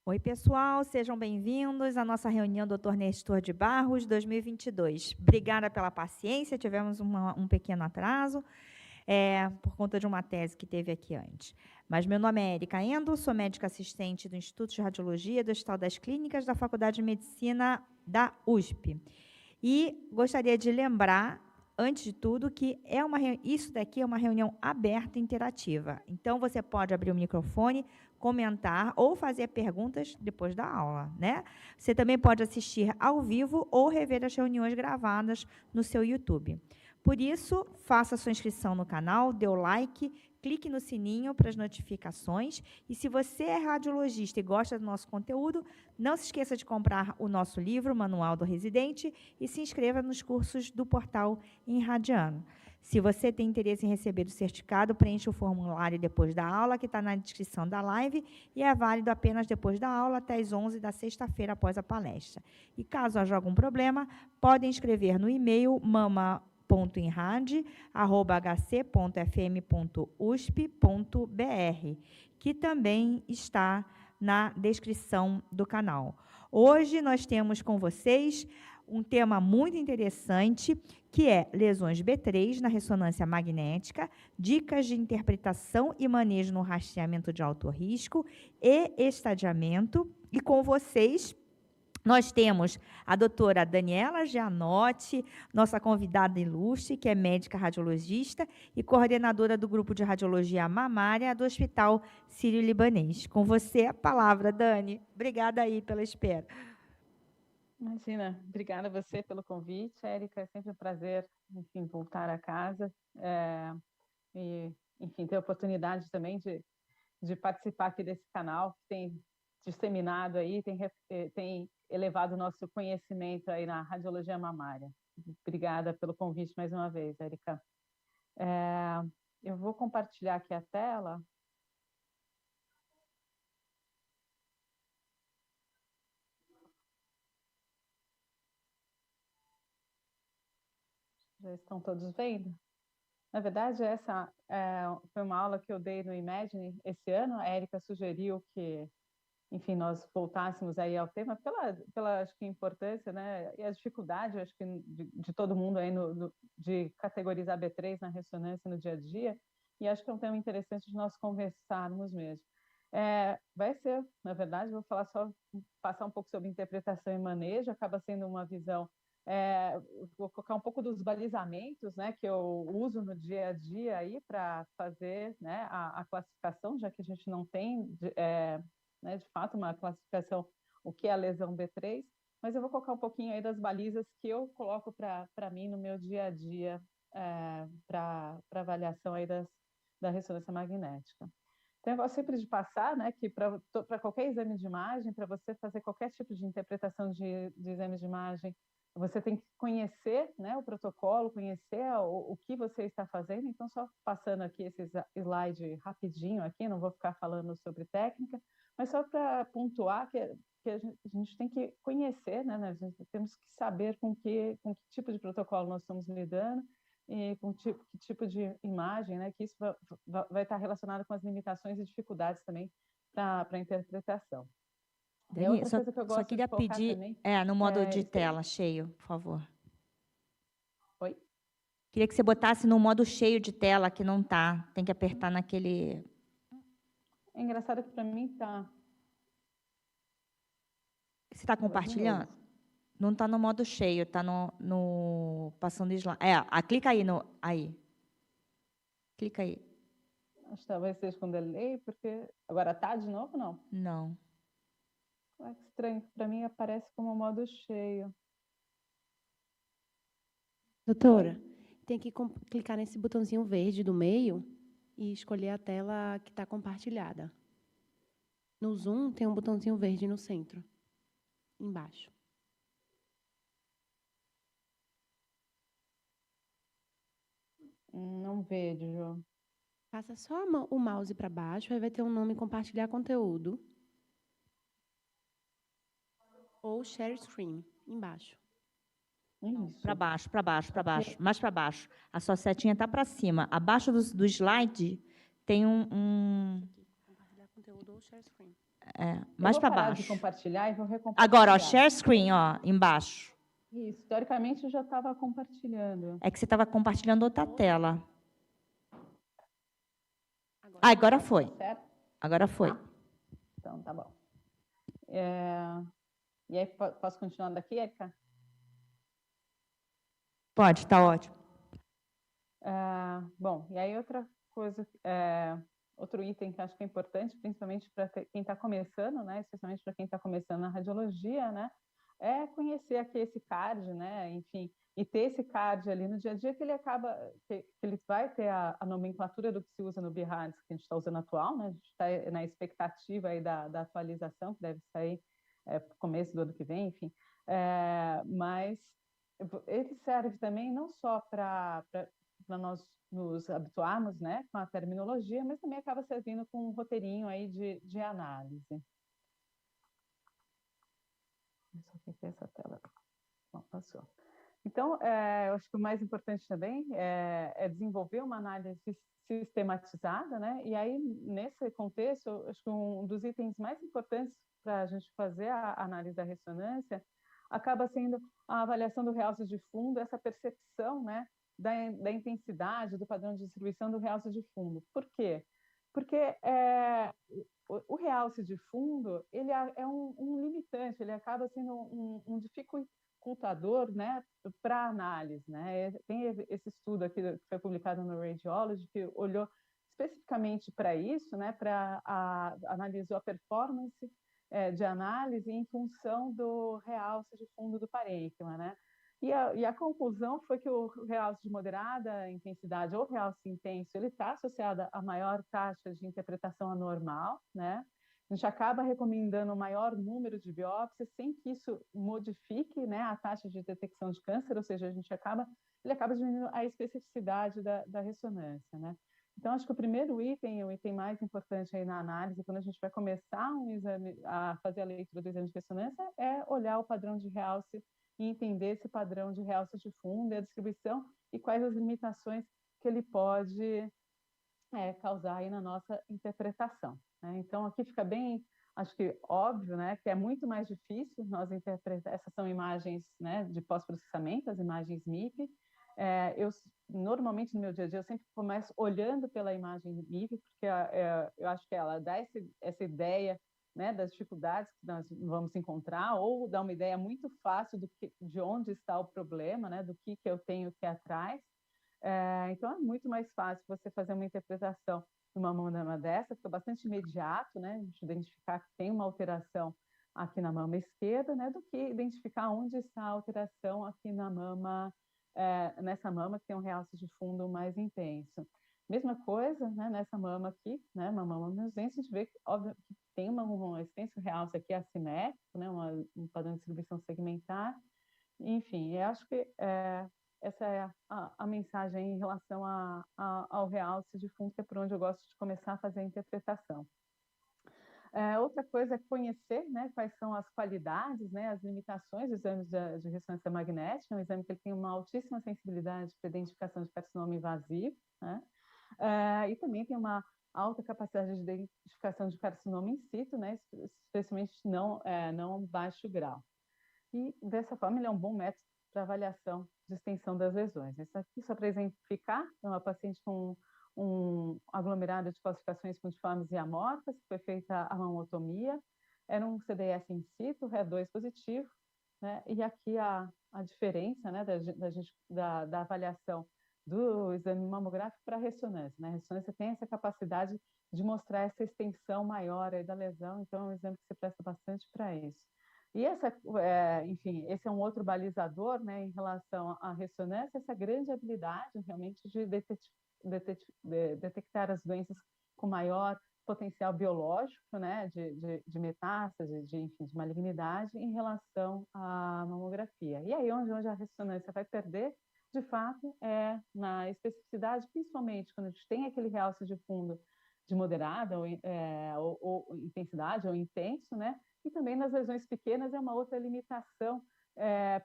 Oi, pessoal, sejam bem-vindos à nossa reunião Dr. Nestor de Barros 2022. Obrigada pela paciência, tivemos um pequeno atraso por conta de uma tese que teve aqui antes. Mas meu nome é Erika Endo, sou médica assistente do Instituto de Radiologia do Hospital das Clínicas da Faculdade de Medicina da USP. E gostaria de lembrar, antes de tudo, que isso daqui é uma reunião aberta e interativa. Então, você pode abrir o microfone, comentar ou fazer perguntas depois da aula, né? Você também pode assistir ao vivo ou rever as reuniões gravadas no seu YouTube. Por isso, faça sua inscrição no canal, dê o like, clique no sininho para as notificações. E se você é radiologista e gosta do nosso conteúdo, não se esqueça de comprar o nosso livro, Manual do Residente, e se inscreva nos cursos do portal Enradiano. Se você tem interesse em receber o certificado, preencha o formulário depois da aula, que está na descrição da live, e é válido apenas depois da aula, até às 11 da sexta-feira, após a palestra. E caso haja algum problema, podem escrever no e-mail mama.enrad@hc.fm.usp.br, que também está na descrição do canal. Hoje nós temos com vocês um tema muito interessante, que é lesões B3 na ressonância magnética, dicas de interpretação e manejo no rastreamento de alto risco e estadiamento. E com vocês, nós temos a doutora Daniela Gianotti, nossa convidada ilustre, que é médica radiologista e coordenadora do grupo de radiologia mamária do Hospital Sírio-Libanês. Com você a palavra, Dani. Obrigada aí pela espera. Imagina, obrigada a você pelo convite, Érica, é sempre um prazer, enfim, voltar a casa e, enfim, ter a oportunidade também de participar aqui desse canal que tem disseminado aí, tem elevado o nosso conhecimento aí na radiologia mamária. Obrigada pelo convite mais uma vez, Érica. Eu vou compartilhar aqui a tela. Já estão todos vendo? Na verdade, essa foi uma aula que eu dei no Imagine esse ano. A Érica sugeriu que, enfim, nós voltássemos aí ao tema pela acho que importância, né, e a dificuldade, acho que de todo mundo aí de categorizar B3 na ressonância no dia a dia. E acho que é um tema interessante de nós conversarmos mesmo. Vai ser, na verdade, vou falar passar um pouco sobre interpretação e manejo. Acaba sendo uma visão. Vou colocar um pouco dos balizamentos, né, que eu uso no dia a dia aí para fazer, né, a classificação, já que a gente não tem, né, de fato, uma classificação, o que é a lesão B3, mas eu vou colocar um pouquinho aí das balizas que eu coloco para mim no meu dia a dia para avaliação aí da ressonância magnética. Então, eu gosto sempre de passar, né, que para qualquer exame de imagem, para você fazer qualquer tipo de interpretação de exame de imagem, você tem que conhecer, né, o protocolo, conhecer o que você está fazendo. Então, só passando aqui esse slide rapidinho aqui, não vou ficar falando sobre técnica, mas só para pontuar que a gente tem que conhecer, né, temos que saber com que tipo de protocolo nós estamos lidando e com que tipo de imagem, né, que isso vai estar relacionado com as limitações e dificuldades também para a interpretação. Dani, só queria pedir, também, no modo de tela cheio, por favor. Oi? Queria que você botasse no modo cheio de tela, que não tá. Tem que apertar naquele... É engraçado que para mim tá... Você está compartilhando? Não está no modo cheio, está no passando slide. Clica aí aí. Clica aí. Acho que talvez seja com delay, porque agora tá de novo, não? Não. É estranho, para mim aparece como modo cheio. Doutora, tem que clicar nesse botãozinho verde do meio e escolher a tela que está compartilhada. No Zoom tem um botãozinho verde no centro, embaixo. Não vejo. Passa só o mouse para baixo, aí vai ter um nome compartilhar conteúdo. Ou share screen, embaixo. Para baixo, para baixo, para baixo, mais para baixo. A sua setinha está para cima. Abaixo do slide tem um... Compartilhar conteúdo ou share screen. Mais vou para parar baixo. de compartilhar e vou Agora, ó, recompartilhar. share screen, ó, embaixo. Isso, teoricamente eu já estava compartilhando. É que você estava compartilhando outra tela. Agora foi. Tá certo? Agora foi. Então, tá bom. E aí, posso continuar daqui, Érica? Pode, tá ótimo. Bom, e aí outra coisa, outro item que acho que é importante, principalmente para quem está começando, né, especialmente para quem está começando na radiologia, né, é conhecer aqui esse card, né, enfim, e ter esse card ali no dia a dia que ele acaba, que ele vai ter a nomenclatura do que se usa no BIRADS que a gente está usando atual, né, a gente está na expectativa aí da atualização, que deve sair no começo do ano que vem, enfim, mas ele serve também não só para nós nos habituarmos, né, com a terminologia, mas também acaba servindo com um roteirinho aí de análise. Só que essa tela. Bom, passou. Então, eu acho que o mais importante também é desenvolver uma análise sistematizada, né? E aí, nesse contexto, acho que um dos itens mais importantes para a gente fazer a análise da ressonância acaba sendo a avaliação do realce de fundo, essa percepção, né, da intensidade, do padrão de distribuição do realce de fundo. Por quê? Porque o realce de fundo ele é um limitante, ele acaba sendo um dificultador, né, para análise, né? Tem esse estudo aqui que foi publicado no Radiology que olhou especificamente para isso, né, analisou a performance de análise em função do realce de fundo do parênquima, né? E a conclusão foi que o realce de moderada intensidade ou realce intenso, ele está associado a maior taxa de interpretação anormal, né? A gente acaba recomendando um maior número de biópsias sem que isso modifique, né, a taxa de detecção de câncer, ou seja, ele acaba diminuindo a especificidade da ressonância, né? Então, acho que o primeiro item, o item mais importante aí na análise, quando a gente vai começar um exame, a fazer a leitura do exame de ressonância, é olhar o padrão de realce e entender esse padrão de realce de fundo e a distribuição e quais as limitações que ele pode causar aí na nossa interpretação, né? Então, aqui fica bem, acho que óbvio, né, que é muito mais difícil nós interpretar, essas são imagens, né, de pós-processamento, as imagens MIP. Eu, normalmente, no meu dia a dia, eu sempre começo olhando pela imagem MIP, porque eu acho que ela dá essa ideia, né, das dificuldades que nós vamos encontrar, ou dá uma ideia muito fácil de onde está o problema, né, do que eu tenho que ir atrás. Então, é muito mais fácil você fazer uma interpretação de uma mama dessa, fica bastante imediato, né, a gente identificar que tem uma alteração aqui na mama esquerda, né, do que identificar onde está a alteração aqui na mama, nessa mama que tem um realce de fundo mais intenso. Mesma coisa, né, nessa mama aqui, né, uma mama menosdensa, a gente vê que, óbvio, que tem um extenso realce aqui assimétrico, né, um padrão de distribuição segmentar. Enfim, eu acho que essa é a mensagem em relação ao realce de fundo, que é por onde eu gosto de começar a fazer a interpretação. Outra coisa é conhecer, né, quais são as qualidades, né, as limitações dos exames de ressonância magnética, um exame que ele tem uma altíssima sensibilidade para identificação de carcinoma invasivo, né, e também tem uma alta capacidade de identificação de carcinoma in situ, né, especialmente não baixo grau. E, dessa forma, ele é um bom método para avaliação de extensão das lesões. Isso aqui, só para exemplificar, é uma paciente com um aglomerado de calcificações puntiformes e amorfas, que foi feita a mamotomia, era um CDS in situ, HER2 positivo, né? E aqui a diferença, né, da avaliação do exame mamográfico para a ressonância, né? A ressonância tem essa capacidade de mostrar essa extensão maior aí da lesão, então é um exame que se presta bastante para isso. E enfim, esse é um outro balizador, né, em relação à ressonância, essa grande habilidade realmente de detectar as doenças com maior potencial biológico, né, de metástase, enfim, de malignidade em relação à mamografia. E aí onde a ressonância vai perder, de fato, é na especificidade, principalmente quando a gente tem aquele realce de fundo de moderada ou intensidade ou intenso, né? E também nas lesões pequenas é uma outra limitação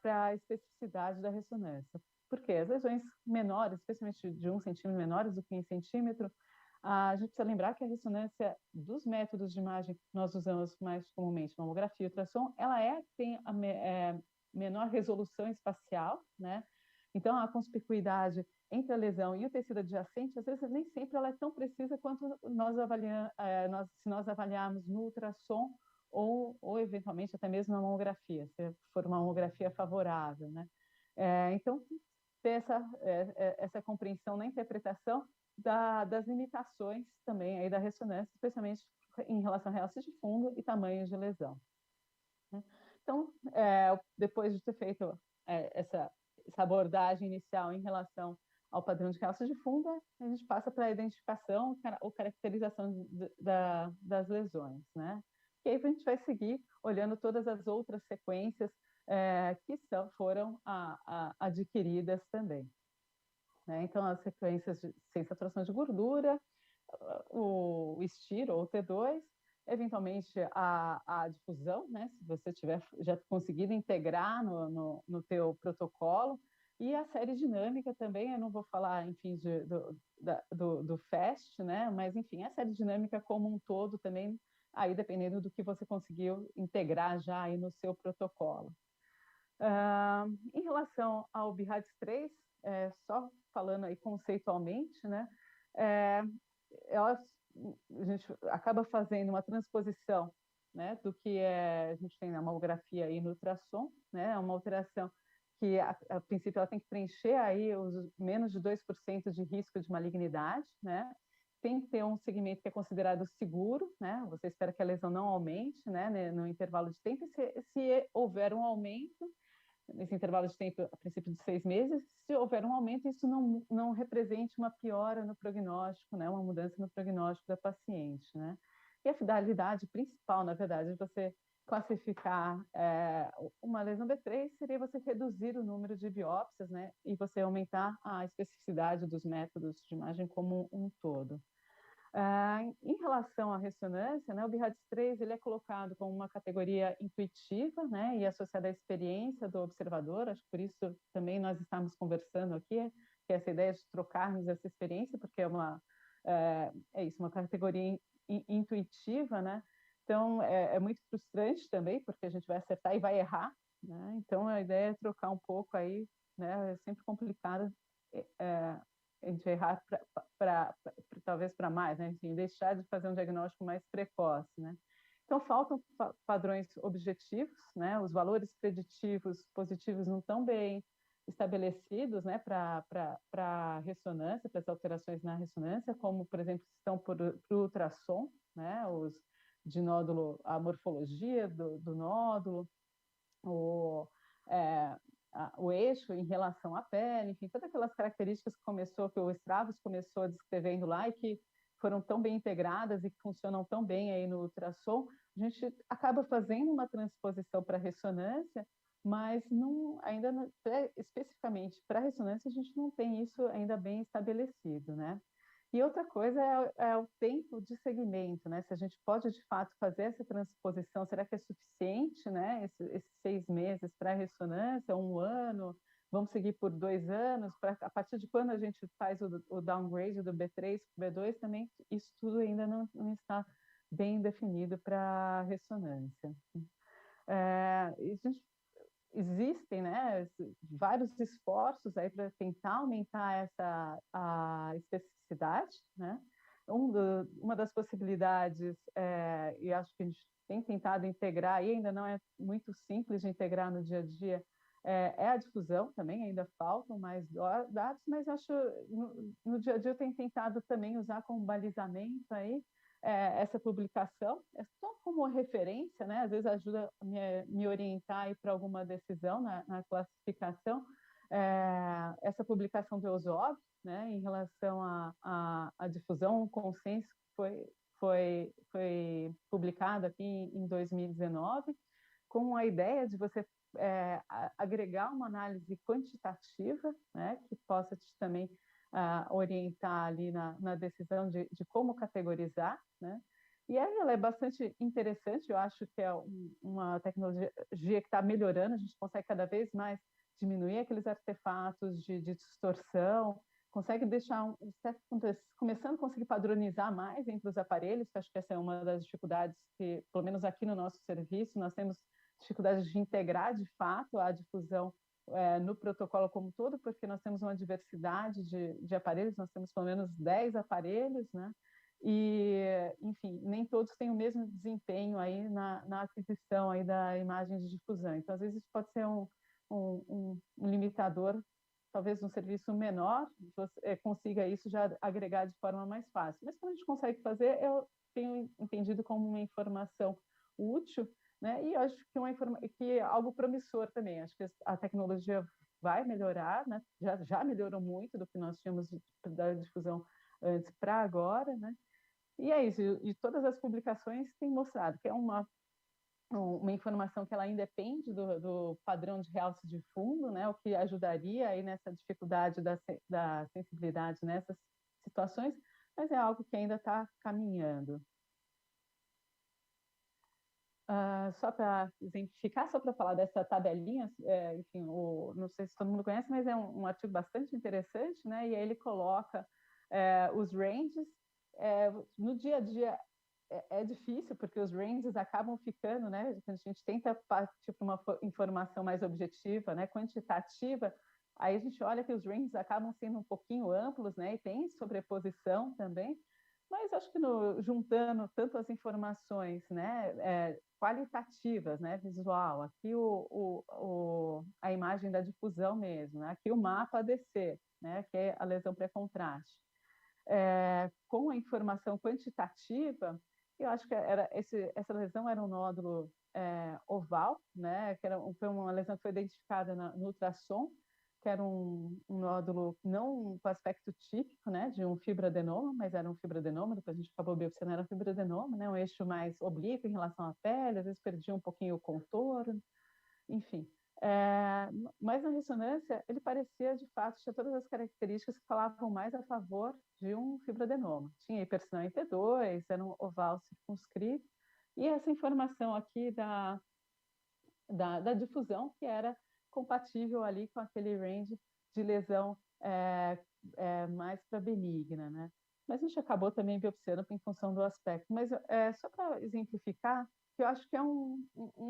para a especificidade da ressonância. Porque as lesões menores, especialmente de 1 centímetro menores do que 1 centímetro, A gente precisa lembrar que a ressonância dos métodos de imagem que nós usamos mais comumente, mamografia e ultrassom, ela tem a menor resolução espacial, né? Então, a conspicuidade entre a lesão e o tecido adjacente, às vezes, nem sempre ela é tão precisa quanto se nós avaliarmos no ultrassom ou, eventualmente, até mesmo na mamografia, se for uma mamografia favorável, né? Então, ter essa compreensão na interpretação das limitações também aí da ressonância, especialmente em relação a realce de fundo e tamanho de lesão, né? Então, depois de ter feito essa abordagem inicial em relação ao padrão de realce de fundo, a gente passa para a identificação ou caracterização das lesões, né? E aí a gente vai seguir olhando todas as outras sequências que foram adquiridas também, né? Então, as sequências sem saturação de gordura, o estiro ou T2, eventualmente a difusão, né? Se você tiver já conseguido integrar no teu protocolo, e a série dinâmica também, eu não vou falar, enfim, do FAST, né? Mas, enfim, a série dinâmica como um todo também, aí dependendo do que você conseguiu integrar já aí no seu protocolo. Em relação ao BIRADS-3, só falando aí conceitualmente, né? A gente acaba fazendo uma transposição, né, do que a gente tem na mamografia e no ultrassom, né? É uma alteração que, a princípio, ela tem que preencher aí os menos de 2% de risco de malignidade, né? Tem que ter um segmento que é considerado seguro, né? Você espera que a lesão não aumente, né, no intervalo de tempo, e se houver um aumento, nesse intervalo de tempo, a princípio de 6 meses, se houver um aumento, isso não represente uma piora no prognóstico, né, uma mudança no prognóstico da paciente, né? E a finalidade principal, na verdade, de você classificar uma lesão B3 seria você reduzir o número de biópsias, né, e você aumentar a especificidade dos métodos de imagem como um todo. Em relação à ressonância, né, o BIRADS-3 ele é colocado como uma categoria intuitiva, né, e associada à experiência do observador. Acho que por isso também nós estamos conversando aqui, que é essa ideia de trocarmos essa experiência, porque é uma categoria intuitiva, né? Então, é muito frustrante também, porque a gente vai acertar e vai errar, né? Então, a ideia é trocar um pouco aí, né? É sempre complicado a gente errar talvez para mais, né? Enfim, deixar de fazer um diagnóstico mais precoce, né? Então, faltam padrões objetivos, né? Os valores preditivos positivos não estão bem estabelecidos, né, para a ressonância, para as alterações na ressonância, como, por exemplo, estão para o ultrassom, né, os de nódulo, a morfologia do nódulo, o eixo em relação à pele, enfim, todas aquelas características que o Stravos começou descrevendo lá e que foram tão bem integradas e que funcionam tão bem aí no ultrassom, a gente acaba fazendo uma transposição para a ressonância, mas especificamente para a ressonância, a gente não tem isso ainda bem estabelecido, né? E outra coisa é o tempo de segmento, né? Se a gente pode, de fato, fazer essa transposição, será que é suficiente, né? Esses 6 meses para a ressonância, 1 ano, vamos seguir por 2 anos, a partir de quando a gente faz o downgrade do B3 para o B2, também isso tudo ainda não está bem definido para a ressonância. Existem, né, vários esforços aí para tentar aumentar a especificidade, né? Uma das possibilidades, e acho que a gente tem tentado integrar, e ainda não é muito simples de integrar no dia a dia, é a difusão também, ainda faltam mais dados, mas acho no dia a dia eu tenho tentado também usar como balizamento aí essa publicação, é só como referência, né? Às vezes ajuda a me orientar para alguma decisão na classificação. Essa publicação do EUSOB, né, em relação à difusão, um consenso foi publicado aqui em 2019, com a ideia de você agregar uma análise quantitativa, né, que possa também orientar ali na decisão de como categorizar, né? E ela é bastante interessante, eu acho que é uma tecnologia que está melhorando, a gente consegue cada vez mais diminuir aqueles artefatos de distorção, consegue deixar começando a conseguir padronizar mais entre os aparelhos, que acho que essa é uma das dificuldades que, pelo menos aqui no nosso serviço, nós temos dificuldades de integrar de fato a difusão no protocolo como todo, porque nós temos uma diversidade de aparelhos, nós temos pelo menos 10 aparelhos, né? E, enfim, nem todos têm o mesmo desempenho aí na aquisição aí da imagem de difusão. Então, às vezes, isso pode ser um limitador, talvez um serviço menor, você consiga isso já agregar de forma mais fácil. Mas quando a gente consegue fazer, eu tenho entendido como uma informação útil, né? E acho que é algo promissor também. Acho que a tecnologia vai melhorar, né? Já melhorou muito do que nós tínhamos da difusão antes para agora, né? E é isso, e todas as publicações têm mostrado que é uma informação que ela independe do padrão de realce de fundo, né, o que ajudaria aí nessa dificuldade da sensibilidade nessas situações, mas é algo que ainda está caminhando. Só para exemplificar, só para falar dessa tabelinha, enfim, não sei se todo mundo conhece, mas é um artigo bastante interessante, né, e aí ele coloca os ranges. No dia a dia é difícil, porque os ranges acabam ficando, né? A gente tenta partir para uma informação mais objetiva, né? Quantitativa, aí a gente olha que os ranges acabam sendo um pouquinho amplos, né? E tem sobreposição também, mas acho que juntando tanto as informações, né? Qualitativas, né? Visual, aqui a imagem da difusão mesmo, né? Aqui o mapa ADC, né? Que é a lesão pré-contraste. Com a informação quantitativa, eu acho que essa lesão era um nódulo oval, né? Foi uma lesão que foi identificada no ultrassom, que era um nódulo não com aspecto típico, né, de um fibroadenoma, mas era um fibroadenoma, depois a gente acabou biopsiando, era um fibroadenoma, né, um eixo mais oblíquo em relação à pele, às vezes perdia um pouquinho o contorno, enfim. Mas na ressonância, ele parecia, de fato, tinha todas as características que falavam mais a favor de um fibroadenoma. Tinha hipersinal em T2, era um oval circunscrito, e essa informação aqui da difusão, que era compatível ali com aquele range de lesão mais para benigna, né? Mas a gente acabou também biopsiando em função do aspecto. Mas só para exemplificar, que eu acho que é um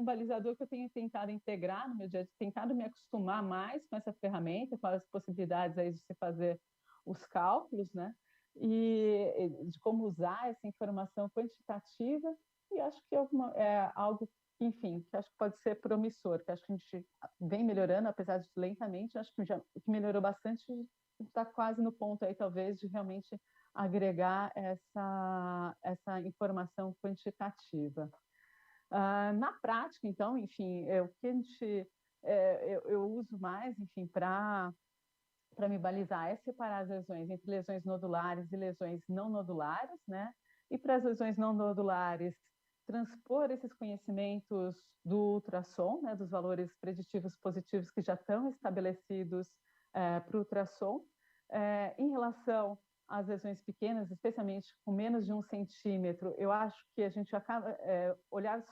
balizador que eu tenho tentado integrar no meu dia a dia, tentado me acostumar mais com essa ferramenta, com as possibilidades aí de se fazer os cálculos, né? E de como usar essa informação quantitativa, e acho que é algo, enfim, que acho que pode ser promissor, que acho que a gente vem melhorando, apesar de lentamente, acho que o que melhorou bastante está quase no ponto aí, talvez, de realmente agregar essa informação quantitativa. Na prática, então, enfim, o que a gente eu uso mais, enfim, para me balizar é separar as lesões entre lesões nodulares e lesões não nodulares, né? E para as lesões não nodulares, transpor esses conhecimentos do ultrassom, né, dos valores preditivos positivos que já estão estabelecidos para o ultrassom. Em relação às lesões pequenas, especialmente com menos de 1 centímetro, eu acho que a gente acaba olhar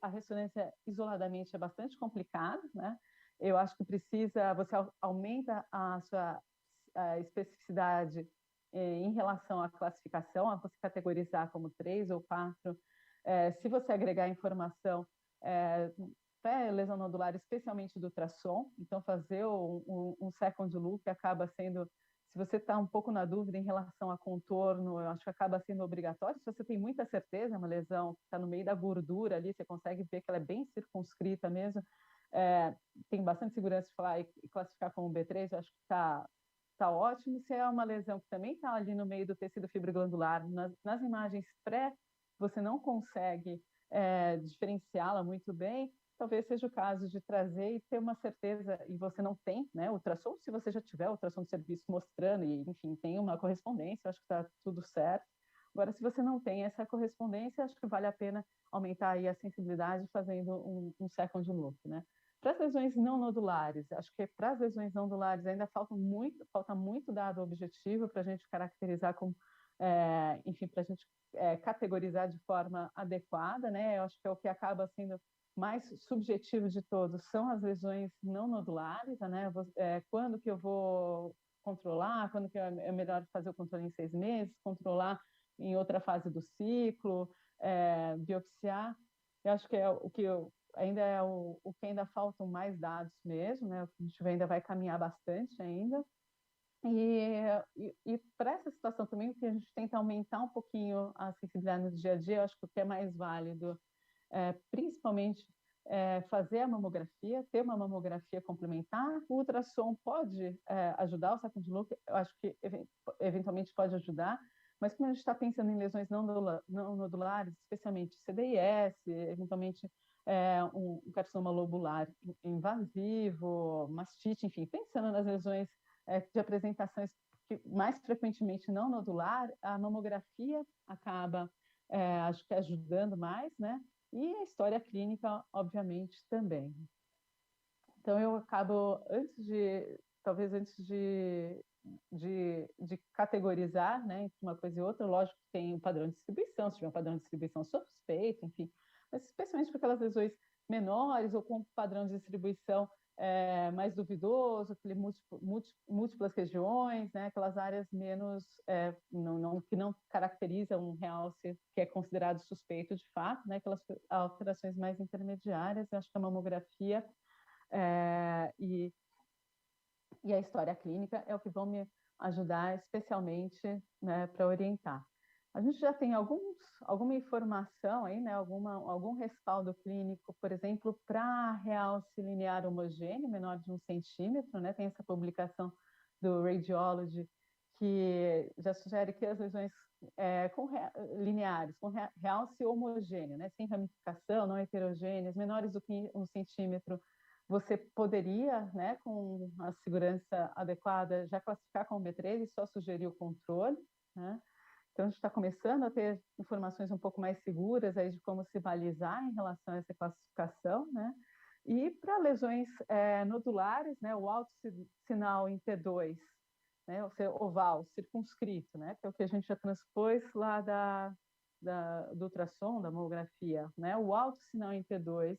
a ressonância isoladamente é bastante complicado, né? Eu acho que você aumenta a sua especificidade em relação à classificação, a você categorizar como 3 ou 4. Se você agregar informação lesão nodular, especialmente do ultrassom, então fazer um second look acaba sendo, se você está um pouco na dúvida em relação a contorno, eu acho que acaba sendo obrigatório. Se você tem muita certeza, é uma lesão que está no meio da gordura ali, você consegue ver que ela é bem circunscrita mesmo, tem bastante segurança de falar e classificar como B3, eu acho que está ótimo. Se é uma lesão que também está ali no meio do tecido fibroglandular, nas imagens pré, você não consegue diferenciá-la muito bem, talvez seja o caso de trazer e ter uma certeza, e você não tem, né, ultrassom, se você já tiver ultrassom de serviço mostrando, e enfim, tem uma correspondência, acho que está tudo certo. Agora, se você não tem essa correspondência, acho que vale a pena aumentar aí a sensibilidade fazendo um second look, né? Para as lesões não nodulares, acho que para as lesões não nodulares ainda falta muito dado objetivo para a gente caracterizar como, enfim, para a gente categorizar de forma adequada, né? Eu acho que é o que acaba sendo mais subjetivo de todos, são as lesões não nodulares, né? Quando que eu vou controlar, quando que é melhor fazer o controle em 6 meses, controlar em outra fase do ciclo, biopsiar. Eu acho que é o que ainda é o que ainda faltam mais dados mesmo, né? O que a gente ainda vai caminhar bastante ainda. E para essa situação também, o que a gente tenta aumentar um pouquinho a sensibilidade no dia a dia, eu acho que o que é mais válido, principalmente fazer a mamografia, ter uma mamografia complementar. O ultrassom pode ajudar, o Second Look, eu acho que eventualmente pode ajudar, mas como a gente está pensando em lesões não nodulares, especialmente CDIS, eventualmente um carcinoma lobular invasivo, mastite, enfim, pensando nas lesões de apresentações que mais frequentemente não nodular, a mamografia acaba, acho que ajudando mais, né? E a história clínica, obviamente, também. Então, eu acabo, talvez antes de categorizar, né, entre uma coisa e outra, lógico que tem um padrão de distribuição, se tiver um padrão de distribuição suspeito, enfim, mas especialmente para aquelas lesões menores ou com padrão de distribuição mais duvidoso, múltiplas regiões, né, aquelas áreas menos, que não caracterizam um realce que é considerado suspeito de fato, né, aquelas alterações mais intermediárias. Eu acho que a mamografia e a história clínica é o que vão me ajudar especialmente, né, para orientar. A gente já tem alguma informação aí, né, algum respaldo clínico, por exemplo, para realce linear homogêneo, menor de 1 centímetro, né? Tem essa publicação do Radiology que já sugere que as lesões lineares, com realce homogêneo, né, sem ramificação, não heterogêneas, menores do que 1 centímetro, você poderia, né, com a segurança adequada, já classificar como B3 e só sugerir o controle, né? Então, a gente está começando a ter informações um pouco mais seguras aí de como se balizar em relação a essa classificação, né? E para lesões nodulares, né, o alto sinal em T2, né, o oval, circunscrito, né, que é o que a gente já transpôs lá do ultrassom, da mamografia, né? O alto sinal em T2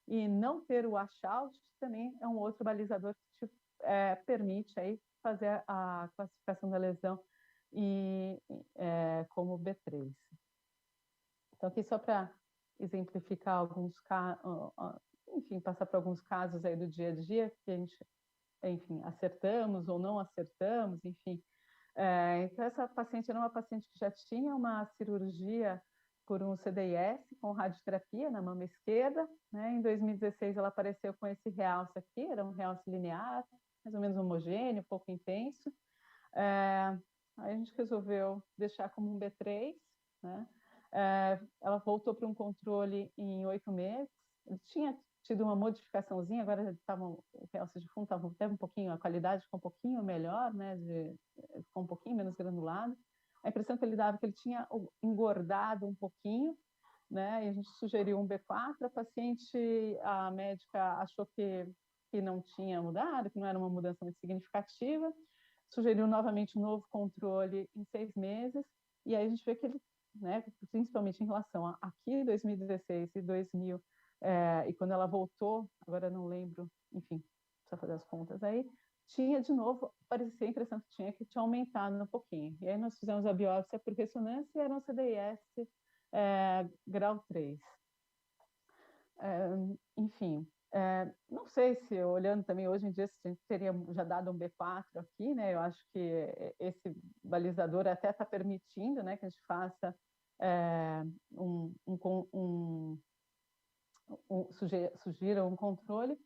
e não ter o washout também é um outro balizador que te permite aí fazer a classificação da lesão como B3. Então, aqui só para exemplificar alguns casos, enfim, passar por alguns casos aí do dia a dia que a gente, enfim, acertamos ou não acertamos, enfim. Então, essa paciente era uma paciente que já tinha uma cirurgia por um CDIS com radioterapia na mama esquerda, né? Em 2016 ela apareceu com esse realce aqui, era um realce linear, mais ou menos homogêneo, pouco intenso. Aí a gente resolveu deixar como um B3, né? Ela voltou para um controle em 8 meses, tinha tido uma modificaçãozinha, agora o realce de fundo estava até um pouquinho, a qualidade ficou um pouquinho melhor, né? Ficou um pouquinho menos granulado. A impressão que ele dava é que ele tinha engordado um pouquinho, né? E a gente sugeriu um B4, a médica achou que não tinha mudado, que não era uma mudança muito significativa, sugeriu novamente um novo controle em 6 meses, e aí a gente vê que ele, né, principalmente em relação a aqui 2016 e 2000, e quando ela voltou, agora não lembro, enfim, precisa fazer as contas aí, tinha de novo, parecia a impressão que tinha aumentado um pouquinho. E aí nós fizemos a biópsia por ressonância e era um CDIS grau 3. Enfim, não sei se, olhando também hoje em dia, se a gente teria já dado um B4 aqui, né? Eu acho que esse balizador até está permitindo, né, que a gente faça sugira um controle,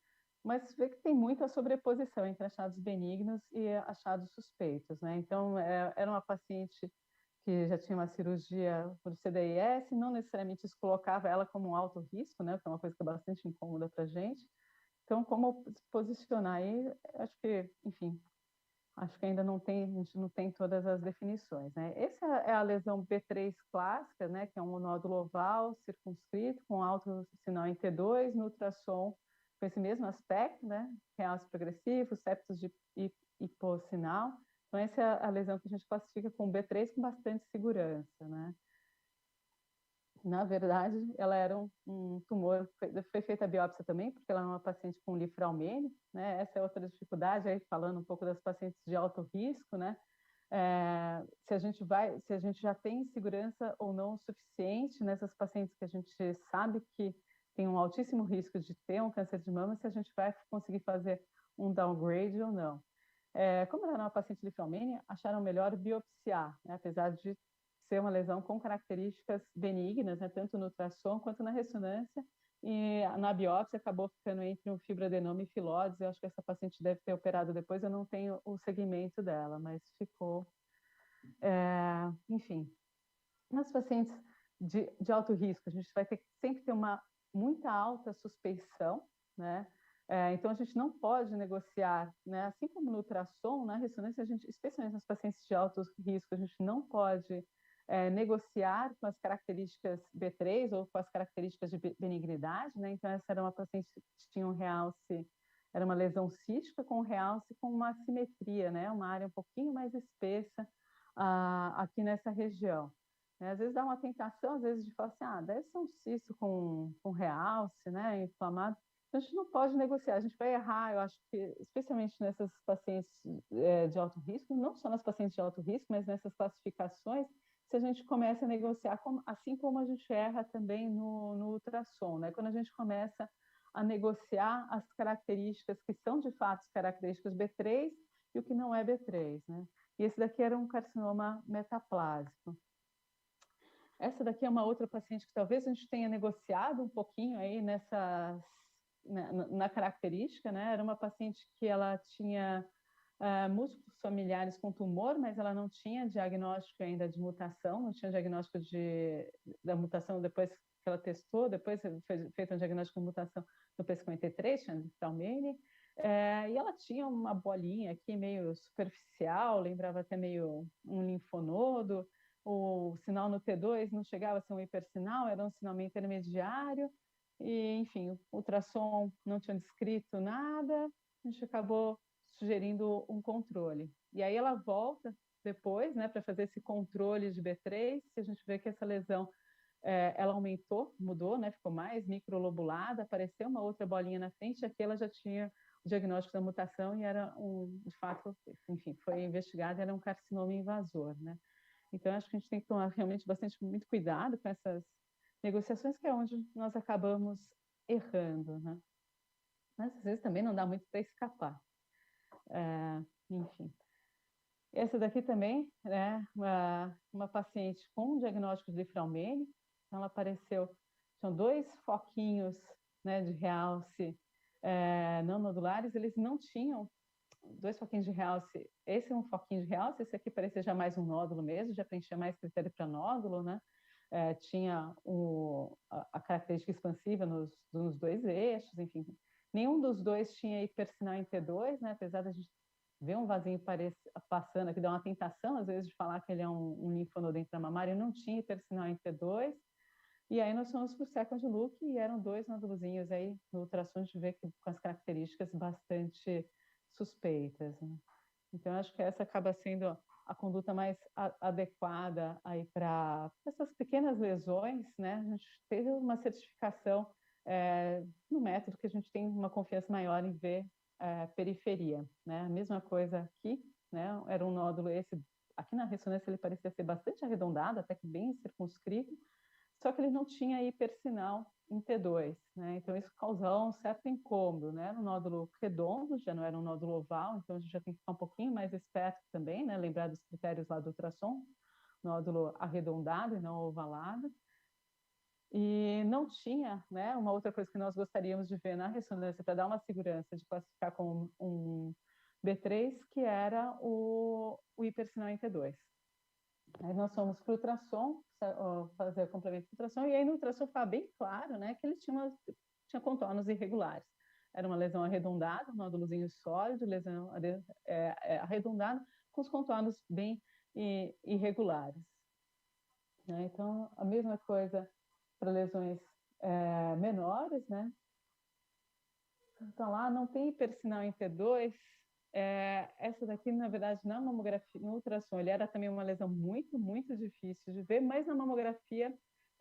mas vê que tem muita sobreposição entre achados benignos e achados suspeitos, né? Então, era uma paciente que já tinha uma cirurgia por CDIS, não necessariamente isso colocava ela como um alto risco, né? Que é uma coisa que é bastante incômoda para a gente. Então, como se posicionar aí, acho que, enfim, acho que ainda a gente não tem todas as definições, né? Essa é a lesão B3 clássica, né? Que é um nódulo oval circunscrito com alto sinal em T2, no ultrassom com esse mesmo aspecto, né? Realce progressivo, septos de hipossinal. Então, essa é a lesão que a gente classifica com B3 com bastante segurança, né? Na verdade, ela era um tumor, foi feita a biópsia também, porque ela é uma paciente com lifraumene, né? Essa é outra dificuldade, aí falando um pouco das pacientes de alto risco, né? Se a gente já tem segurança ou não o suficiente nessas pacientes que a gente sabe que tem um altíssimo risco de ter um câncer de mama, se a gente vai conseguir fazer um downgrade ou não. Como ela era uma paciente lifraumene, acharam melhor biopsiar, né? Apesar de ser uma lesão com características benignas, né? Tanto no ultrassom quanto na ressonância, e na biópsia acabou ficando entre um fibroadenoma e filóides. Eu acho que essa paciente deve ter operado depois, eu não tenho o segmento dela, mas ficou. Enfim, nas pacientes de alto risco, a gente vai ter que sempre ter uma muita alta suspeição, né? Então, a gente não pode negociar, né? Assim como no ultrassom, na ressonância, a gente, especialmente nas pacientes de alto risco, a gente não pode negociar com as características B3 ou com as características de benignidade, né? Então, essa era uma paciente que tinha um realce, era uma lesão cística com realce com uma assimetria, né? Uma área um pouquinho mais espessa aqui nessa região. Às vezes dá uma tentação, às vezes, de falar assim, deve ser um cisto com realce, né? Inflamado. A gente não pode negociar, a gente vai errar, eu acho que, especialmente nessas pacientes de alto risco, não só nas pacientes de alto risco, mas nessas classificações, se a gente começa a negociar, assim como a gente erra também no ultrassom, né? Quando a gente começa a negociar as características que são, de fato, características B3 e o que não é B3, né? E esse daqui era um carcinoma metaplásico. Essa daqui é uma outra paciente que talvez a gente tenha negociado um pouquinho aí na característica, né? Era uma paciente que ela tinha múltiplos familiares com tumor, mas ela não tinha diagnóstico ainda de mutação, não tinha diagnóstico da mutação depois que ela testou, depois foi feito um diagnóstico de mutação no P53, tinha lifraumene, e ela tinha uma bolinha aqui meio superficial, lembrava até meio um linfonodo. O sinal no T2 não chegava a ser um hipersinal, era um sinal meio intermediário, e, enfim, o ultrassom não tinha descrito nada, a gente acabou sugerindo um controle. E aí ela volta depois, né, para fazer esse controle de B3, e a gente vê que essa lesão ela aumentou, mudou, né, ficou mais microlobulada, apareceu uma outra bolinha na frente, aqui ela já tinha o diagnóstico da mutação e era de fato, enfim, foi investigado, era um carcinoma invasor, né? Então, acho que a gente tem que tomar realmente muito cuidado com essas negociações, que é onde nós acabamos errando, né? Mas, às vezes, também não dá muito para escapar. Enfim. Essa daqui também, né, uma paciente com um diagnóstico de lifraumene, então ela apareceu, são 2 foquinhos, né, de realce não nodulares, eles não tinham 2 foquinhos de realce, esse é um foquinho de realce, esse aqui parecia já mais um nódulo mesmo, já preenchia mais critério para nódulo, né? Tinha a característica expansiva nos 2 eixos, enfim. Nenhum dos 2 tinha hipersinal em T2, né? Apesar da gente ver um vasinho passando aqui, dá uma tentação, às vezes, de falar que ele é um linfonodo intramamário, não tinha hipersinal em T2. E aí nós fomos para o second look e eram 2 nódulozinhos aí no ultrassom, a gente vê que com as características bastante suspeitas, né? Então, acho que essa acaba sendo a conduta mais adequada aí para essas pequenas lesões, né? A gente teve uma certificação no método que a gente tem uma confiança maior em ver periferia, né? A mesma coisa aqui, né? Era um nódulo esse, aqui na ressonância ele parecia ser bastante arredondado, até que bem circunscrito, só que ele não tinha hipersinal em T2, né? Então isso causou um certo incômodo, né? Era um nódulo redondo, já não era um nódulo oval, então a gente já tem que ficar um pouquinho mais esperto também, né? Lembrar dos critérios lá do ultrassom, nódulo arredondado e não ovalado. E não tinha, né? Uma outra coisa que nós gostaríamos de ver na ressonância para dar uma segurança de classificar como um B3, que era o hipersinal em T2. Aí nós fomos para o ultrassom, fazer o complemento do ultrassom, e aí no ultrassom ficava bem claro, né, que ele tinha contornos irregulares. Era uma lesão arredondada, um nódulozinho sólido, lesão arredondada, com os contornos bem irregulares. Né? Então, a mesma coisa para lesões menores, né? Então, lá não tem hipersinal em T2, essa daqui, na verdade, na mamografia, no ultrassom, ele era também uma lesão muito, muito difícil de ver, mas na mamografia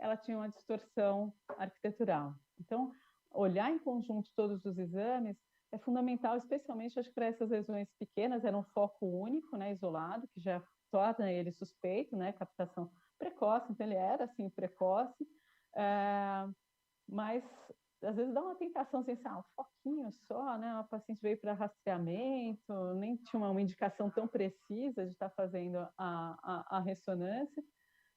ela tinha uma distorção arquitetural. Então, olhar em conjunto todos os exames é fundamental, especialmente, acho que para essas lesões pequenas, era um foco único, né, isolado, que já torna ele suspeito, né, captação precoce, então ele era, assim, precoce, mas às vezes dá uma tentação, assim, um foquinho só, né, uma paciente veio para rastreamento, nem tinha uma indicação tão precisa de estar fazendo a ressonância,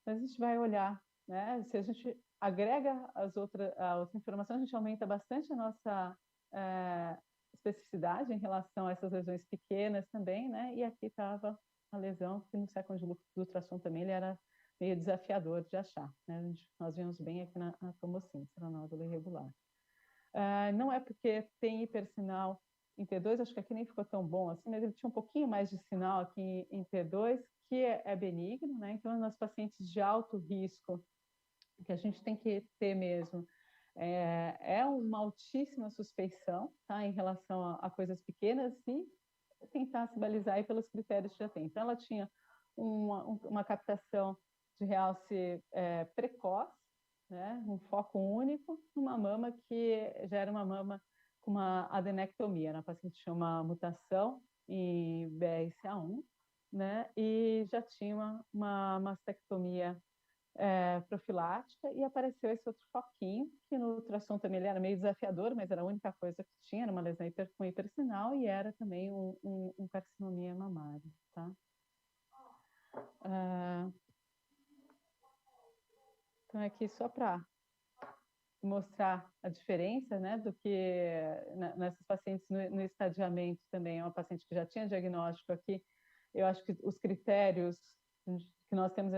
mas a gente vai olhar, né, se a gente agrega a outra informação, a gente aumenta bastante a nossa especificidade em relação a essas lesões pequenas também, né, e aqui estava a lesão, que no second look do ultrassom também ele era meio desafiador de achar, né? Nós vimos bem aqui na tomosíntese, era nódulo irregular. Não é porque tem hipersinal em T2, acho que aqui nem ficou tão bom assim, mas ele tinha um pouquinho mais de sinal aqui em T2, que é benigno, né? Então, nas pacientes de alto risco, que a gente tem que ter mesmo, é uma altíssima suspeição, tá? Em relação a coisas pequenas e tentar se balizar aí pelos critérios que já tem. Então, ela tinha uma captação de realce precoce, né, um foco único, numa mama que já era uma mama com uma adenectomia. A paciente tinha uma mutação em BRCA1, né, e já tinha uma mastectomia profilática, e apareceu esse outro foquinho, que no ultrassom também ele era meio desafiador, mas era a única coisa que tinha, era uma lesão com hipersinal, e era também um carcinomia mamária, tá? Então, aqui só para mostrar a diferença, né, do que nessas pacientes no estadiamento também, é uma paciente que já tinha diagnóstico aqui, eu acho que os critérios que nós temos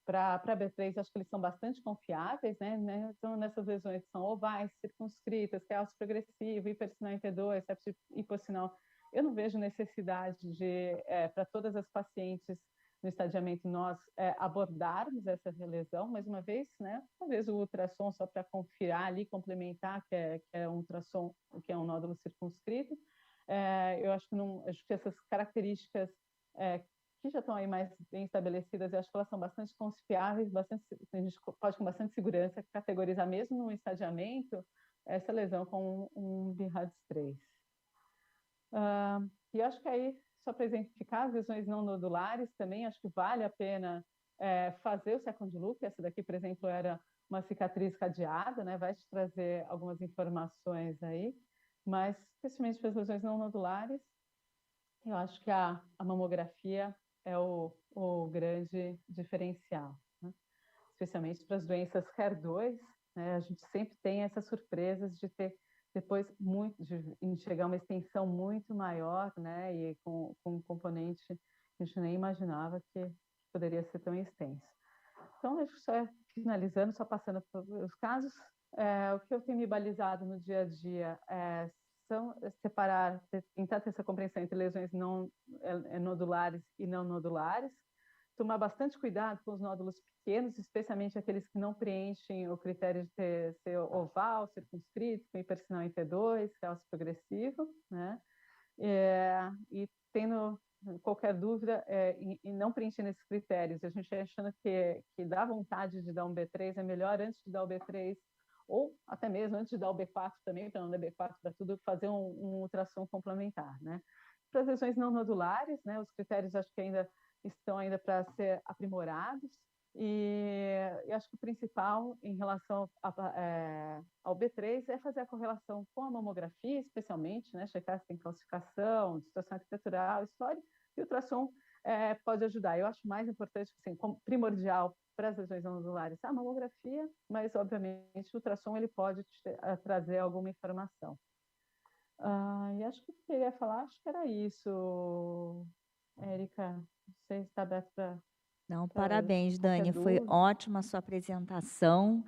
para B3, acho que eles são bastante confiáveis, né? Então, nessas lesões que são ovais, circunscritas, que é alto progressivo, hipersinal em T2, sepsis hipossinal, eu não vejo necessidade de, para todas as pacientes no estadiamento, nós abordarmos essa lesão, mais uma vez, né? Talvez o ultrassom, só para confiar ali, complementar, que é um ultrassom, que é um nódulo circunscrito. Eu acho que essas características que já estão aí mais bem estabelecidas, eu acho que elas são bastante confiáveis, a gente pode com bastante segurança categorizar mesmo no estadiamento essa lesão com um BIRADS 3. E acho que aí, só para exemplificar, as lesões não nodulares também, acho que vale a pena fazer o second look. Essa daqui, por exemplo, era uma cicatriz cadeada, né? Vai te trazer algumas informações aí, mas especialmente para as lesões não nodulares, eu acho que a mamografia é o grande diferencial, né? Especialmente para as doenças HER2, né? A gente sempre tem essas surpresas de ter depois de enxergar uma extensão muito maior, né? E com um componente que a gente nem imaginava que poderia ser tão extenso. Então, deixa eu só finalizando, só passando pelos casos. O que eu tenho me balizado no dia a dia são separar, tentar ter essa compreensão entre lesões não nodulares e não nodulares, tomar bastante cuidado com os nódulos pequenos, especialmente aqueles que não preenchem o critério de ser oval, circunscrito, com hipersinal em T2, realce progressivo, né? E tendo qualquer dúvida e não preenchendo esses critérios, a gente achando que dá vontade de dar um B3, é melhor antes de dar o B3, ou até mesmo antes de dar o B4 também, para não dar B4 para tudo, fazer um ultrassom complementar, né? Para as lesões não nodulares, né, os critérios acho que ainda estão para ser aprimorados, e acho que o principal em relação ao B3 é fazer a correlação com a mamografia, especialmente, né, checar se tem calcificação, distorção arquitetural, história, e o ultrassom pode ajudar. Eu acho mais importante, assim, como primordial para as lesões nodulares a mamografia, mas, obviamente, o ultrassom ele pode trazer alguma informação. E acho que eu queria falar, acho que era isso, Érica. Não sei se está aberto para... Não, parabéns, Dani. Foi ótima a sua apresentação.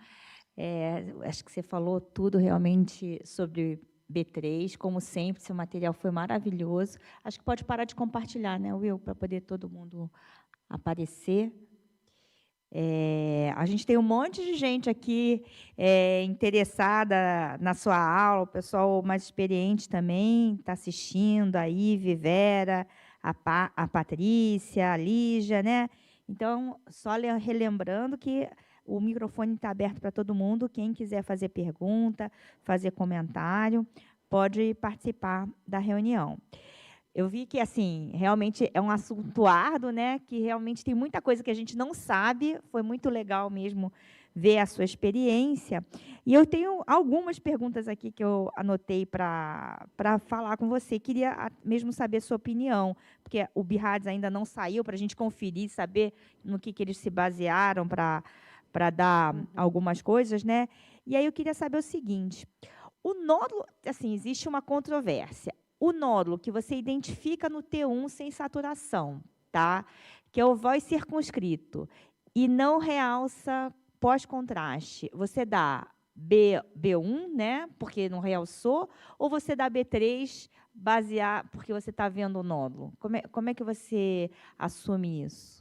Acho que você falou tudo realmente sobre B3. Como sempre, seu material foi maravilhoso. Acho que pode parar de compartilhar, né, Will, para poder todo mundo aparecer. A gente tem um monte de gente aqui interessada na sua aula, o pessoal mais experiente também está assistindo, a Ive, Vera, a Patrícia, a Lígia, né? Então, só relembrando que o microfone está aberto para todo mundo. Quem quiser fazer pergunta, fazer comentário, pode participar da reunião. Eu vi que, assim, realmente é um assunto árduo, né? Que realmente tem muita coisa que a gente não sabe. Foi muito legal mesmo ver a sua experiência. E eu tenho algumas perguntas aqui que eu anotei para falar com você. Queria mesmo saber a sua opinião, porque o BIHADS ainda não saiu para a gente conferir, saber no que eles se basearam para dar algumas coisas, né? E aí eu queria saber o seguinte: o nódulo, assim, existe uma controvérsia. O nódulo que você identifica no T1 sem saturação, tá? Que é o voz circunscrito e não realça pós-contraste, você dá B1, né? Porque não realçou, ou você dá B3 basear porque você está vendo o nódulo? Como é que você assume isso?